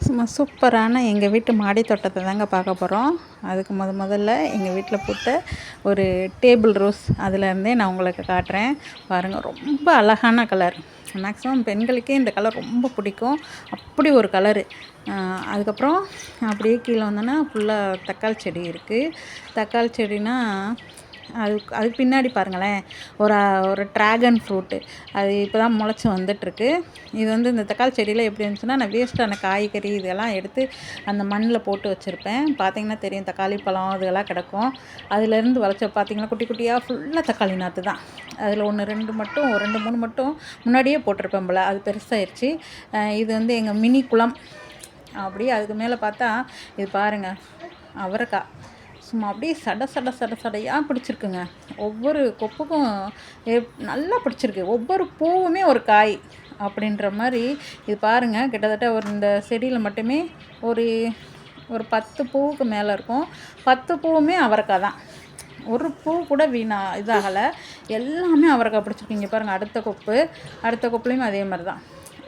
சும்மா சூப்பரான எங்கள் வீட்டு மாடி தோட்டத்தை தாங்க பார்க்க போகிறோம். அதுக்கு முதல்ல எங்கள் வீட்டில் பூத்த ஒரு டேபிள் ரோஸ் அதிலேருந்தே நான் உங்களுக்கு காட்டுறேன். பாருங்கள், ரொம்ப அழகான கலர். மேக்ஸிமம் பெண்களுக்கே இந்த கலர் ரொம்ப பிடிக்கும். அப்படி ஒரு கலரு. அதுக்கப்புறம் அப்படியே கீழே வந்தோன்னா ஃபுல்லாக தக்காளி செடி இருக்குது. தக்காளி செடினா அதுக்கு பின்னாடி பாருங்களேன், ஒரு ட்ராகன் ஃப்ரூட்டு. அது இப்போ தான் முளைச்சி வந்துட்டுருக்கு. இது வந்து இந்த தக்காளி செடியில் எப்படி இருந்துச்சுன்னா, நான் வேஸ்ட்டான காய்கறி இதெல்லாம் எடுத்து அந்த மண்ணில் போட்டு வச்சுருப்பேன். பார்த்தீங்கன்னா தெரியும், தக்காளி பழம் இதெல்லாம் கிடக்கும். அதுலேருந்து வளைச்ச பார்த்தீங்கன்னா குட்டி குட்டியாக ஃபுல்லாக தக்காளி நாற்று தான். அதில் 1, 2 மட்டும் 2, 3 மட்டும் முன்னாடியே போட்டிருப்பேன் போல், அது பெருசாகிடுச்சு. இது வந்து எங்கள் மினி குளம். அப்படியே அதுக்கு மேலே பார்த்தா இது பாருங்கள், அவரைக்காய். சும்மா அப்படியே சடையாக பிடிச்சிருக்குங்க. ஒவ்வொரு கொப்புக்கும் நல்லா பிடிச்சிருக்கு. ஒவ்வொரு பூவுமே ஒரு காய் அப்படின்ற மாதிரி. இது பாருங்கள், கிட்டத்தட்ட இந்த செடியில் மட்டுமே ஒரு 10 பூவுக்கு மேலே இருக்கும். 10 பூவுமே அவரைக்காய் தான். ஒரு பூ கூட இதாகலை. எல்லாமே அவரைக்காய் பிடிச்சிருக்கு. இங்கே பாருங்கள், அடுத்த கொப்புலேயும் அதே மாதிரி தான்.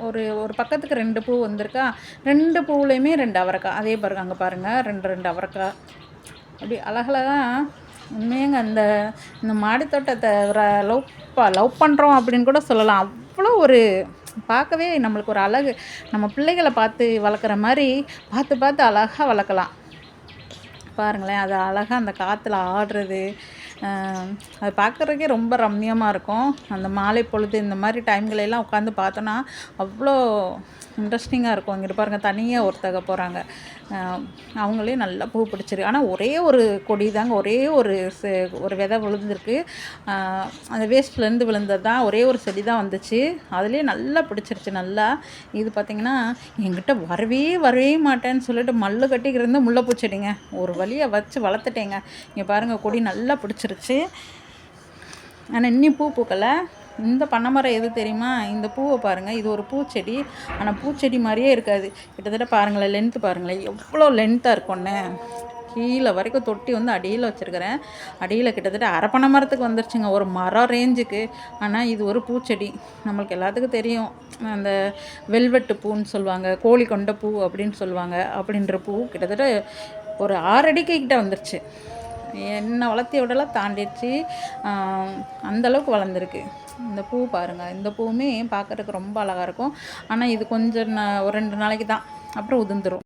ஒரு பக்கத்துக்கு 2 பூ வந்திருக்கா. 2 பூவுலேயுமே 2 அவரைக்காய். அதே பாருங்கள், அங்கே பாருங்கள், 2 அவரைக்காய். அப்படி அழகழகாக. உண்மையாங்க இந்த மாடி தோட்டத்தை லவ் பண்ணுறோம் அப்படின்னு கூட சொல்லலாம். அவ்வளோ ஒரு பார்க்கவே நம்மளுக்கு ஒரு அழகு. நம்ம பிள்ளைகளை பார்த்து வளர்க்குற மாதிரி பார்த்து அழகாக வளர்க்கலாம். பாருங்களேன், அது அழகாக அந்த காற்றுல ஆடுறது, அது பார்க்குறதுக்கே ரொம்ப ரம்மியமாக இருக்கும். அந்த மாலை பொழுது இந்த மாதிரி டைம்களெல்லாம் உட்காந்து பார்த்தோன்னா அவ்வளோ இன்ட்ரெஸ்டிங்காக இருக்கும். இங்கிட்டு பாருங்கள், தனியாக ஒருத்தங்க போகிறாங்க. அவங்களே நல்லா பூ பிடிச்சிருக்கு. ஆனால் ஒரே ஒரு கொடி தாங்க, ஒரே ஒரு விதை விழுந்திருக்கு. அந்த வேஸ்ட்லேருந்து விழுந்தது தான். ஒரே ஒரு செடி தான் வந்துச்சு. அதுலேயே நல்லா பிடிச்சிருச்சு. நல்லா இது பார்த்திங்கன்னா, என்கிட்ட வரவே மாட்டேன்னு சொல்லிட்டு மல்லு கட்டிக்கிட்டு இருந்த முல்லைப்பூ செடிங்க. ஒரு வழியாக வச்சு வளர்த்துட்டேங்க. இங்கே பாருங்கள், கொடி நல்லா பிடிச்சிருச்சு. ஆனால் இன்னும் பூ பூக்கலை. இந்த பனைமரம் எது தெரியுமா? இந்த பூவை பாருங்கள், இது ஒரு பூச்செடி. ஆனால் பூச்செடி மாதிரியே இருக்காது. கிட்டத்தட்ட பாருங்களேன், லென்த்து பாருங்களேன், எவ்வளோ லென்த்தாக இருக்கும்னு. கீழே வரைக்கும் தொட்டி வந்து அடியில் வச்சுருக்கிறேன். அடியில் கிட்டத்தட்ட அரை பனை மரத்துக்கு வந்துருச்சுங்க, ஒரு மரம் ரேஞ்சுக்கு. ஆனால் இது ஒரு பூச்செடி. நம்மளுக்கு எல்லாத்துக்கும் தெரியும், அந்த வெல்வெட்டு பூன்னு சொல்லுவாங்க, கோழி கொண்ட பூ அப்படின்னு சொல்லுவாங்க. அப்படின்ற பூ கிட்டத்தட்ட ஒரு 6 அடிக்கு கிட்ட வந்துருச்சு. என்ன வளர்த்திய விடலாம் தாண்டிடுச்சு. அந்தளவுக்கு வளர்ந்துருக்கு. இந்த பூ பாருங்கள், இந்த பூவுமே பார்க்குறதுக்கு ரொம்ப அழகாக இருக்கும். ஆனால் இது கொஞ்சம் ஒரு 2 நாளைக்கு தான், அப்புறம் உதிர்ந்துடும்.